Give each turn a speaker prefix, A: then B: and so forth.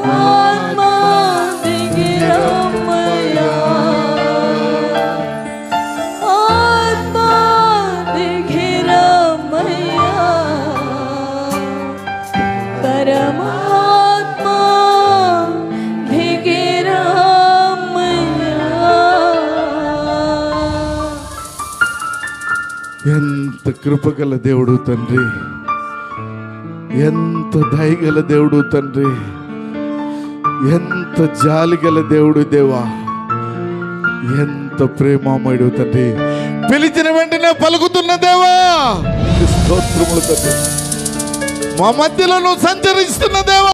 A: పరమాత్మా దిగిరమ్మయ్యా, ఆత్మా దిగిరమ్మయ్యా, పరమాత్మా దిగిరమ్మయ్యా.
B: ఎంత కృపగల దేవుడు తండ్రి, ఎంత దయగల దేవుడు తండ్రి, ఎంత జాలిగల దేవుడు దేవా, ఎంత ప్రేమమయుడు తండ్రి. పిలిచిన వెంటనే పలుకుతున్న దేవా, స్తోత్రములు తండ్రి. మా మధ్యలో నువ్వు సంచరిస్తున్న దేవా.